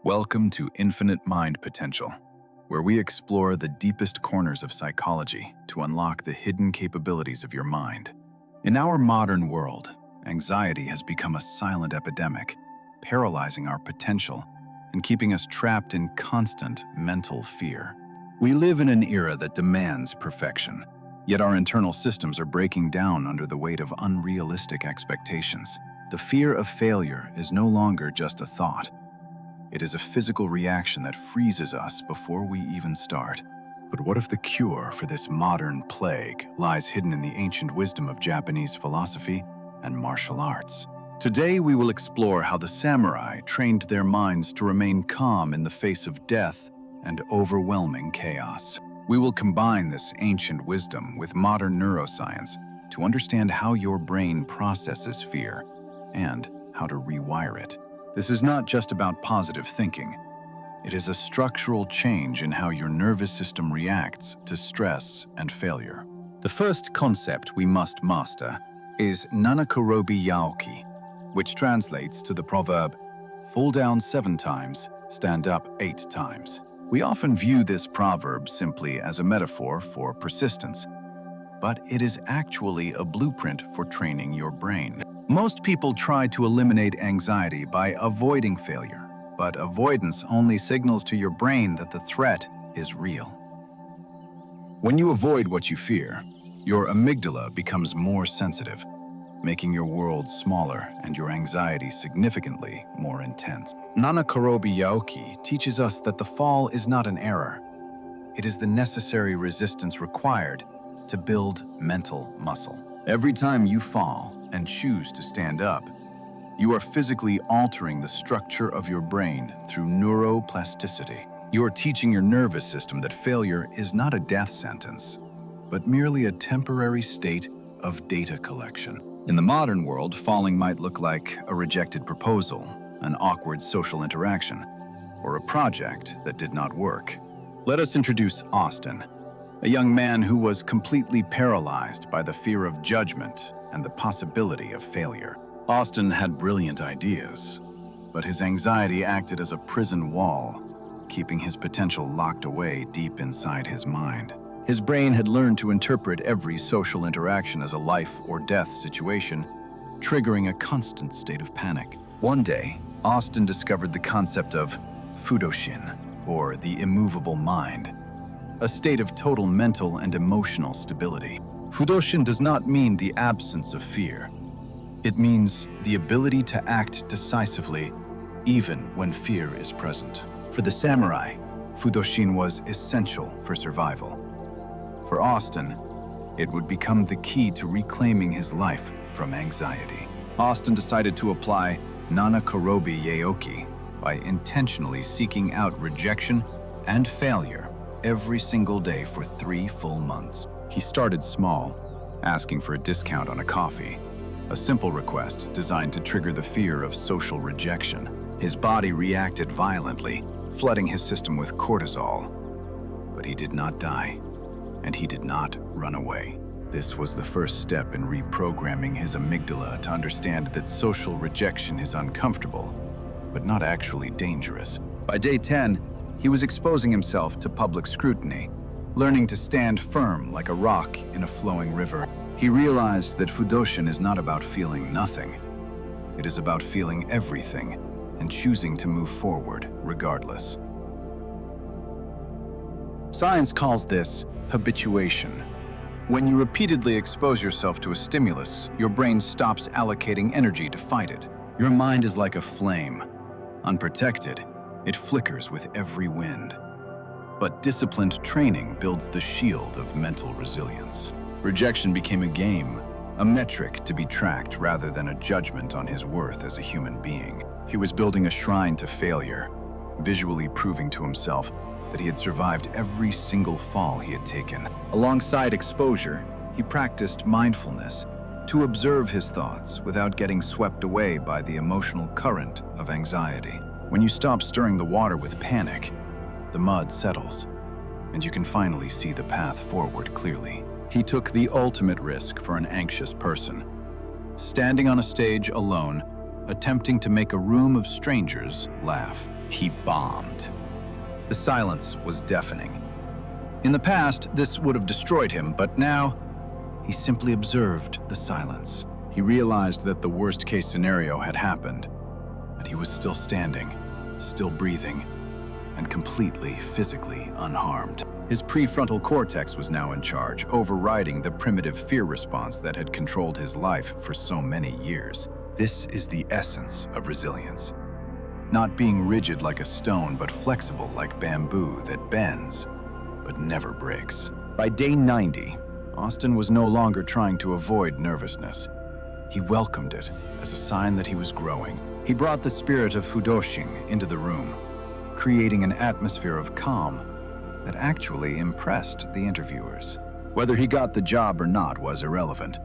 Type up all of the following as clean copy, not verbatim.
Welcome to Infinite Mind Potential, where we explore the deepest corners of psychology to unlock the hidden capabilities of your mind. In our modern world, anxiety has become a silent epidemic, paralyzing our potential and keeping us trapped in constant mental fear. We live in an era that demands perfection, yet our internal systems are breaking down under the weight of unrealistic expectations. The fear of failure is no longer just a thought. It is a physical reaction that freezes us before we even start. But what if the cure for this modern plague lies hidden in the ancient wisdom of Japanese philosophy and martial arts? Today we will explore how the samurai trained their minds to remain calm in the face of death and overwhelming chaos. We will combine this ancient wisdom with modern neuroscience to understand how your brain processes fear and how to rewire it. This is not just about positive thinking. It is a structural change in how your nervous system reacts to stress and failure. The first concept we must master is Nanakorobi Yaoki, which translates to the proverb, "Fall down 7 times, stand up 8 times." We often view this proverb simply as a metaphor for persistence, but it is actually a blueprint for training your brain. Most people try to eliminate anxiety by avoiding failure, but avoidance only signals to your brain that the threat is real. When you avoid what you fear, your amygdala becomes more sensitive, making your world smaller and your anxiety significantly more intense. Nanakorobi Yaoki teaches us that the fall is not an error. It is the necessary resistance required to build mental muscle. Every time you fall and choose to stand up, you are physically altering the structure of your brain through neuroplasticity. You are teaching your nervous system that failure is not a death sentence, but merely a temporary state of data collection. In the modern world, falling might look like a rejected proposal, an awkward social interaction, or a project that did not work. Let us introduce Austin, a young man who was completely paralyzed by the fear of judgment and the possibility of failure. Austin had brilliant ideas, but his anxiety acted as a prison wall, keeping his potential locked away deep inside his mind. His brain had learned to interpret every social interaction as a life or death situation, triggering a constant state of panic. One day, Austin discovered the concept of Fudoshin, or the immovable mind, a state of total mental and emotional stability. Fudoshin does not mean the absence of fear. It means the ability to act decisively even when fear is present. For the samurai, Fudoshin was essential for survival. For Austin, it would become the key to reclaiming his life from anxiety. Austin decided to apply Nanakorobi Yaoki by intentionally seeking out rejection and failure every single day for 3 full months. He started small, asking for a discount on a coffee, a simple request designed to trigger the fear of social rejection. His body reacted violently, flooding his system with cortisol. But he did not die, and he did not run away. This was the first step in reprogramming his amygdala to understand that social rejection is uncomfortable, but not actually dangerous. By day 10, he was exposing himself to public scrutiny, learning to stand firm like a rock in a flowing river. He realized that Fudoshin is not about feeling nothing. It is about feeling everything and choosing to move forward regardless. Science calls this habituation. When you repeatedly expose yourself to a stimulus, your brain stops allocating energy to fight it. Your mind is like a flame. Unprotected, it flickers with every wind. But disciplined training builds the shield of mental resilience. Rejection became a game, a metric to be tracked rather than a judgment on his worth as a human being. He was building a shrine to failure, visually proving to himself that he had survived every single fall he had taken. Alongside exposure, he practiced mindfulness to observe his thoughts without getting swept away by the emotional current of anxiety. When you stop stirring the water with panic, the mud settles, and you can finally see the path forward clearly. He took the ultimate risk for an anxious person, standing on a stage alone, attempting to make a room of strangers laugh. he bombed. The silence was deafening. In the past, this would have destroyed him, but now, he simply observed the silence. He realized that the worst-case scenario had happened, and he was still standing, still breathing, and completely physically unharmed. His prefrontal cortex was now in charge, overriding the primitive fear response that had controlled his life for so many years. This is the essence of resilience. Not being rigid like a stone, but flexible like bamboo that bends, but never breaks. By day 90, Austin was no longer trying to avoid nervousness. He welcomed it as a sign that he was growing. He brought the spirit of Fudoshin into the room, creating an atmosphere of calm that actually impressed the interviewers. Whether he got the job or not was irrelevant.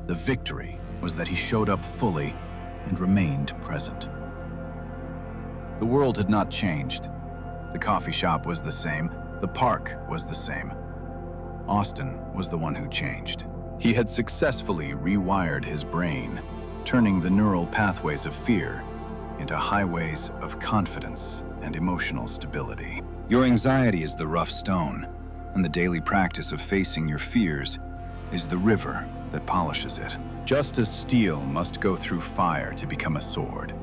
The victory was that he showed up fully and remained present. The world had not changed. The coffee shop was the same. The park was the same. Austin was the one who changed. He had successfully rewired his brain, turning the neural pathways of fear into highways of confidence and emotional stability. Your anxiety is the rough stone, and the daily practice of facing your fears is the river that polishes it. Just as steel must go through fire to become a sword,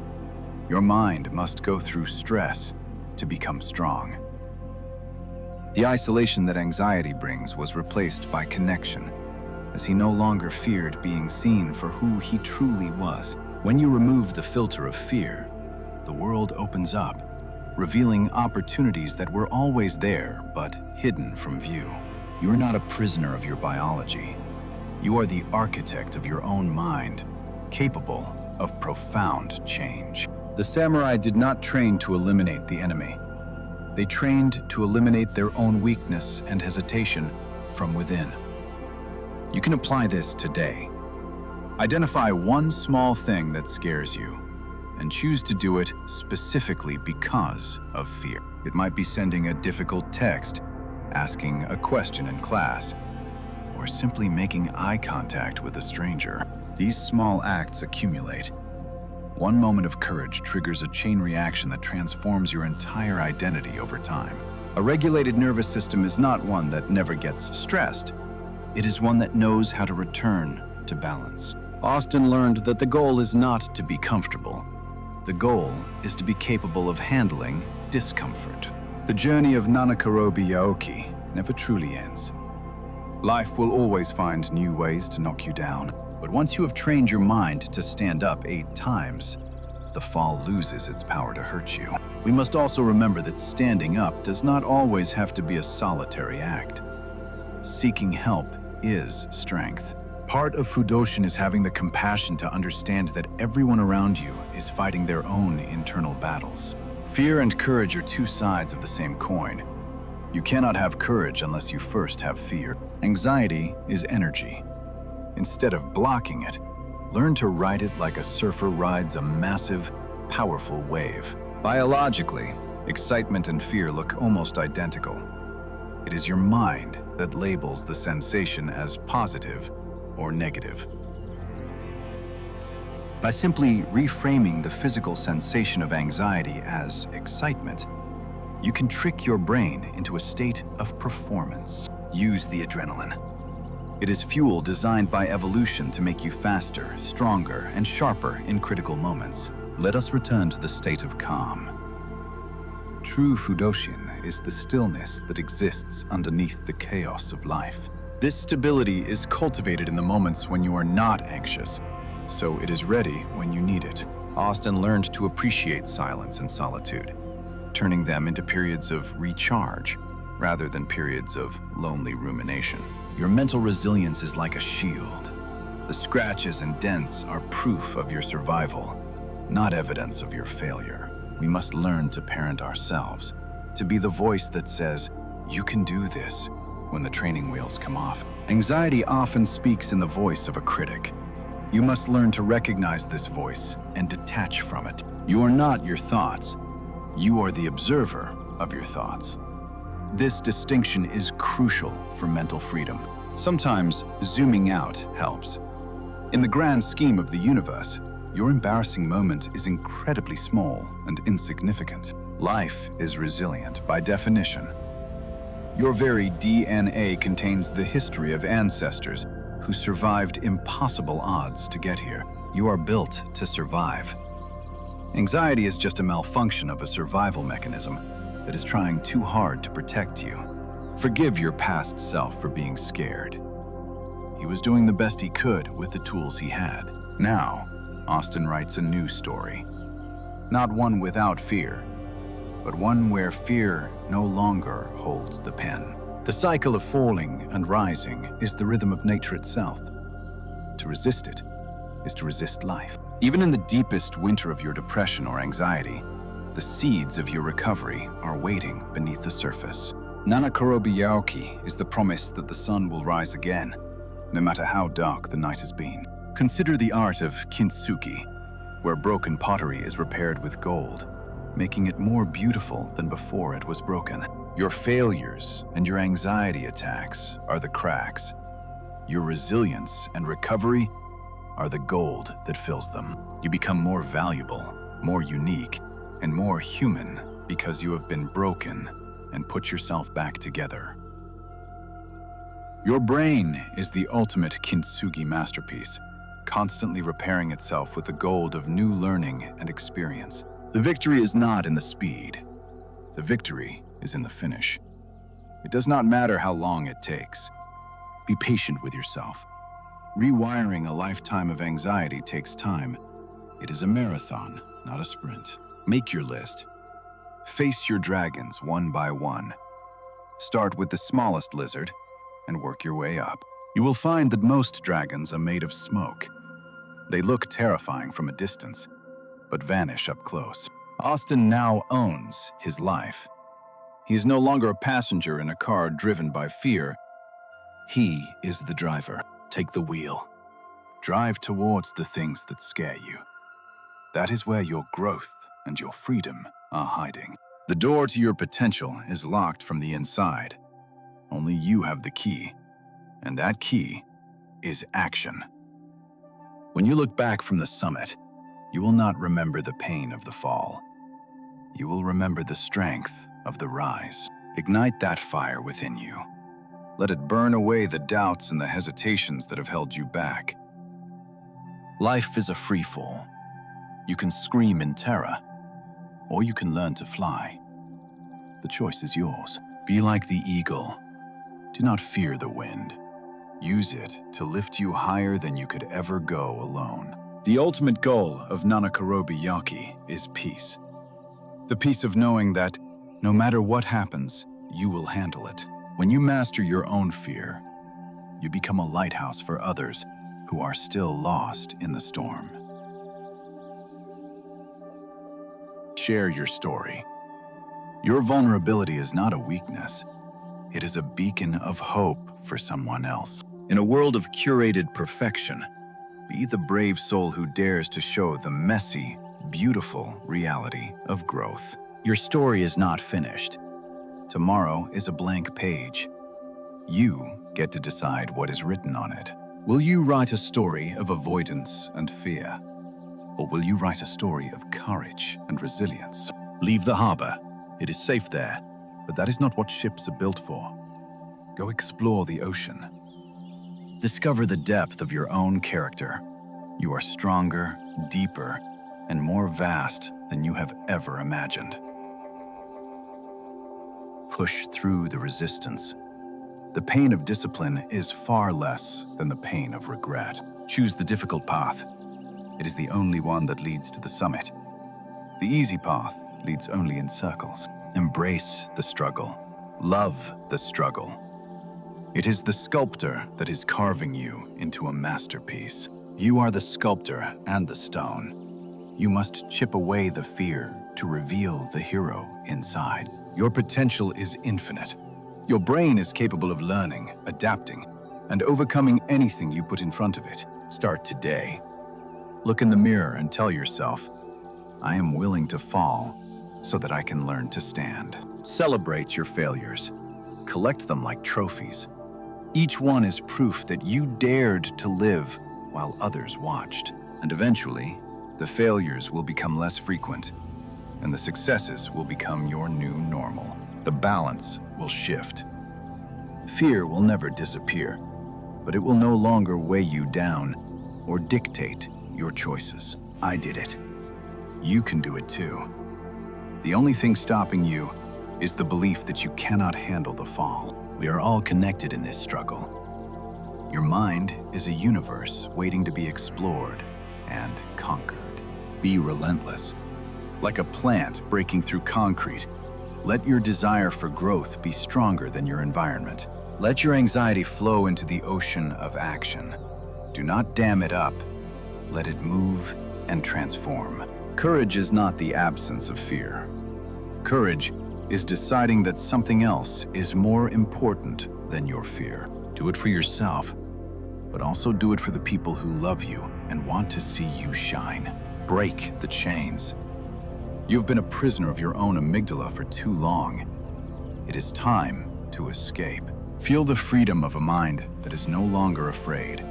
your mind must go through stress to become strong. The isolation that anxiety brings was replaced by connection, as he no longer feared being seen for who he truly was. When you remove the filter of fear, the world opens up, revealing opportunities that were always there but hidden from view. You are not a prisoner of your biology. You are the architect of your own mind, capable of profound change. The samurai did not train to eliminate the enemy. They trained to eliminate their own weakness and hesitation from within. You can apply this today. Identify one small thing that scares you and choose to do it specifically because of fear. It might be sending a difficult text, asking a question in class, or simply making eye contact with a stranger. These small acts accumulate. One moment of courage triggers a chain reaction that transforms your entire identity over time. A regulated nervous system is not one that never gets stressed. It is one that knows how to return to balance. Austin learned that the goal is not to be comfortable. The goal is to be capable of handling discomfort. The journey of Nanakorobi Yaoki never truly ends. Life will always find new ways to knock you down. But once you have trained your mind to stand up 8 times, the fall loses its power to hurt you. We must also remember that standing up does not always have to be a solitary act. Seeking help is strength. Part of Fudoshin is having the compassion to understand that everyone around you is fighting their own internal battles. Fear and courage are 2 sides of the same coin. You cannot have courage unless you first have fear. Anxiety is energy. Instead of blocking it, learn to ride it like a surfer rides a massive, powerful wave. Biologically, excitement and fear look almost identical. It is your mind that labels the sensation as positive or negative. By simply reframing the physical sensation of anxiety as excitement, you can trick your brain into a state of performance. Use the adrenaline. It is fuel designed by evolution to make you faster, stronger, and sharper in critical moments. Let us return to the state of calm. True Fudoshin is the stillness that exists underneath the chaos of life. This stability is cultivated in the moments when you are not anxious, so it is ready when you need it. Austin learned to appreciate silence and solitude, turning them into periods of recharge rather than periods of lonely rumination. Your mental resilience is like a shield. The scratches and dents are proof of your survival, not evidence of your failure. We must learn to parent ourselves, to be the voice that says, "You can do this," when the training wheels come off. Anxiety often speaks in the voice of a critic. You must learn to recognize this voice and detach from it. You are not your thoughts. You are the observer of your thoughts. This distinction is crucial for mental freedom. Sometimes zooming out helps. In the grand scheme of the universe, your embarrassing moment is incredibly small and insignificant. Life is resilient by definition. Your very DNA contains the history of ancestors who survived impossible odds to get here. You are built to survive. Anxiety is just a malfunction of a survival mechanism that is trying too hard to protect you. Forgive your past self for being scared. He was doing the best he could with the tools he had. Now, Austin writes a new story. Not one without fear, but one where fear no longer holds the pen. The cycle of falling and rising is the rhythm of nature itself. To resist it is to resist life. Even in the deepest winter of your depression or anxiety, the seeds of your recovery are waiting beneath the surface. Nanakorobi Yaoki is the promise that the sun will rise again, no matter how dark the night has been. Consider the art of kintsugi, where broken pottery is repaired with gold, making it more beautiful than before it was broken. Your failures and your anxiety attacks are the cracks. Your resilience and recovery are the gold that fills them. You become more valuable, more unique, and more human because you have been broken and put yourself back together. Your brain is the ultimate kintsugi masterpiece, constantly repairing itself with the gold of new learning and experience. The victory is not in the speed. The victory is in the finish. It does not matter how long it takes. Be patient with yourself. Rewiring a lifetime of anxiety takes time. It is a marathon, not a sprint. Make your list. Face your dragons one by one. Start with the smallest lizard and work your way up. You will find that most dragons are made of smoke. They look terrifying from a distance, but vanish up close. Austin now owns his life. He is no longer a passenger in a car driven by fear. He is the driver. Take the wheel. Drive towards the things that scare you. That is where your growth and your freedom are hiding. The door to your potential is locked from the inside. Only you have the key, and that key is action. When you look back from the summit, you will not remember the pain of the fall. You will remember the strength of the rise. Ignite that fire within you. Let it burn away the doubts and the hesitations that have held you back. Life is a free fall. You can scream in terror, or you can learn to fly. The choice is yours. Be like the eagle. Do not fear the wind. Use it to lift you higher than you could ever go alone. The ultimate goal of Nanakorobi Yaoki is peace. The peace of knowing that no matter what happens, you will handle it. When you master your own fear, you become a lighthouse for others who are still lost in the storm. Share your story. Your vulnerability is not a weakness. It is a beacon of hope for someone else. In a world of curated perfection, be the brave soul who dares to show the messy, beautiful reality of growth. Your story is not finished. Tomorrow is a blank page. You get to decide what is written on it. Will you write a story of avoidance and fear? Or will you write a story of courage and resilience? Leave the harbor. It is safe there, but that is not what ships are built for. Go explore the ocean. Discover the depth of your own character. You are stronger, deeper, and more vast than you have ever imagined. Push through the resistance. The pain of discipline is far less than the pain of regret. Choose the difficult path. It is the only one that leads to the summit. The easy path leads only in circles. Embrace the struggle. Love the struggle. It is the sculptor that is carving you into a masterpiece. You are the sculptor and the stone. You must chip away the fear to reveal the hero inside. Your potential is infinite. Your brain is capable of learning, adapting, and overcoming anything you put in front of it. Start today. Look in the mirror and tell yourself, I am willing to fall so that I can learn to stand. Celebrate your failures. Collect them like trophies. Each one is proof that you dared to live while others watched. And eventually, the failures will become less frequent. and the successes will become your new normal. The balance will shift. Fear will never disappear, but it will no longer weigh you down or dictate your choices. I did it. You can do it too. The only thing stopping you is the belief that you cannot handle the fall. We are all connected in this struggle. Your mind is a universe waiting to be explored and conquered. Be relentless. Like a plant breaking through concrete, let your desire for growth be stronger than your environment. Let your anxiety flow into the ocean of action. Do not dam it up. Let it move and transform. Courage is not the absence of fear. Courage is deciding that something else is more important than your fear. Do it for yourself, but also do it for the people who love you and want to see you shine. Break the chains. You've been a prisoner of your own amygdala for too long. It is time to escape. Feel the freedom of a mind that is no longer afraid.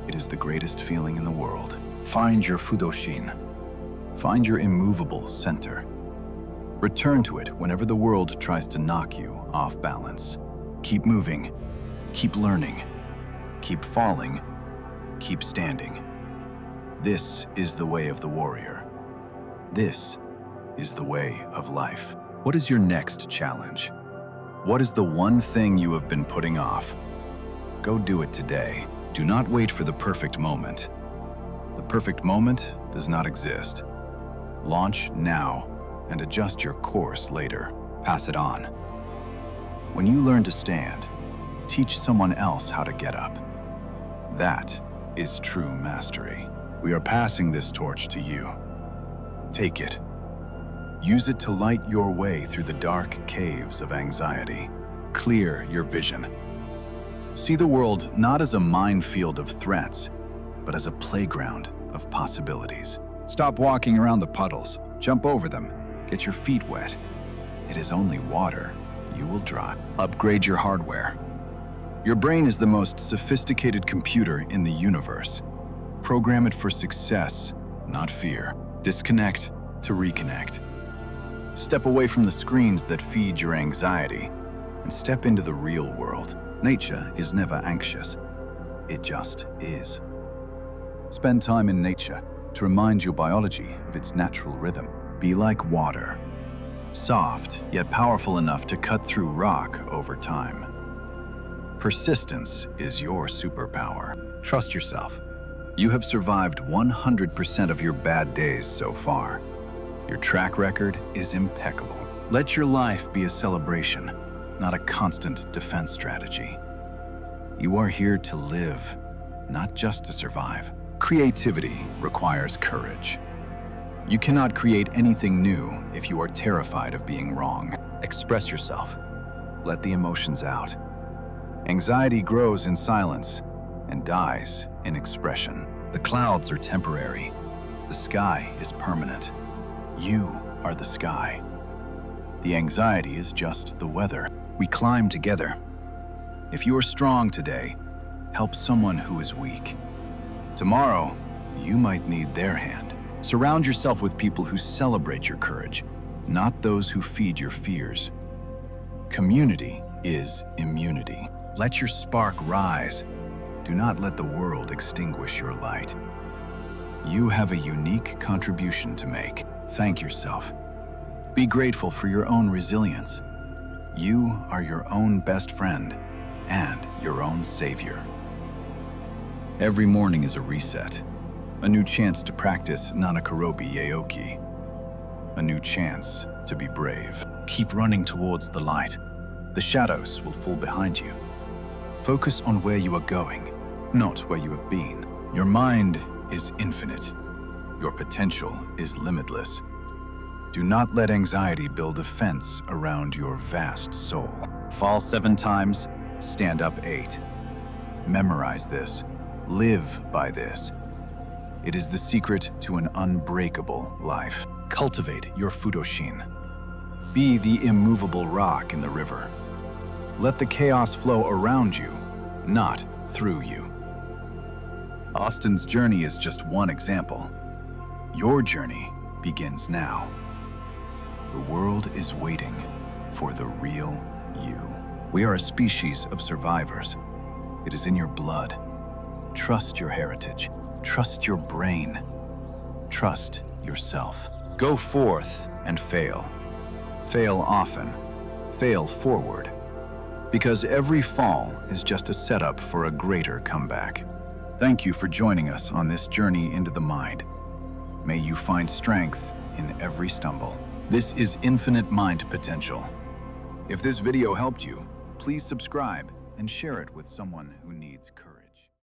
It is the greatest feeling in the world. Find your fudoshin. Find your immovable center. Return to it whenever the world tries to knock you off balance. Keep moving, keep learning, keep falling, keep standing. This is the way of the warrior. This is the way of life. What is your next challenge? What is the one thing you have been putting off? Go do it today. Do not wait for the perfect moment. The perfect moment does not exist. Launch now and adjust your course later. Pass it on. When you learn to stand, teach someone else how to get up. That is true mastery. We are passing this torch to you. Take it. Use it to light your way through the dark caves of anxiety. Clear your vision. See the world not as a minefield of threats, but as a playground of possibilities. Stop walking around the puddles. Jump over them. Get your feet wet. It is only water. You will dry. Upgrade your hardware. Your brain is the most sophisticated computer in the universe. Program it for success, not fear. Disconnect to reconnect. Step away from the screens that feed your anxiety and step into the real world. Nature is never anxious. It just is. Spend time in nature to remind your biology of its natural rhythm. Be like water, soft yet powerful enough to cut through rock over time. Persistence is your superpower. Trust yourself. You have survived 100% of your bad days so far. Your track record is impeccable. Let your life be a celebration, not a constant defense strategy. You are here to live, not just to survive. Creativity requires courage. You cannot create anything new if you are terrified of being wrong. Express yourself. Let the emotions out. Anxiety grows in silence and dies in expression. The clouds are temporary. The sky is permanent. You are the sky. The anxiety is just the weather. We climb together. If you are strong today, help someone who is weak. Tomorrow, you might need their hand. Surround yourself with people who celebrate your courage, not those who feed your fears. Community is immunity. Let your spark rise. Do not let the world extinguish your light. You have a unique contribution to make. Thank yourself. Be grateful for your own resilience. You are your own best friend and your own savior. Every morning is a reset, a new chance to practice Nanakorobi Yaoki, a new chance to be brave. Keep running towards the light. The shadows will fall behind you. Focus on where you are going, not where you have been. Your mind is infinite. Your potential is limitless. Do not let anxiety build a fence around your vast soul. Fall 7 times, stand up 8. Memorize this. Live by this. It is the secret to an unbreakable life. Cultivate your fudoshin. Be the immovable rock in the river. Let the chaos flow around you, not through you. Austin's journey is just one example. Your journey begins now. The world is waiting for the real you. We are a species of survivors. It is in your blood. Trust your heritage. Trust your brain. Trust yourself. Go forth and fail. Fail often. Fail forward. Because every fall is just a setup for a greater comeback. Thank you for joining us on this journey into the mind. May you find strength in every stumble. This is Infinite Mind Potential. If this video helped you, please subscribe and share it with someone who needs courage.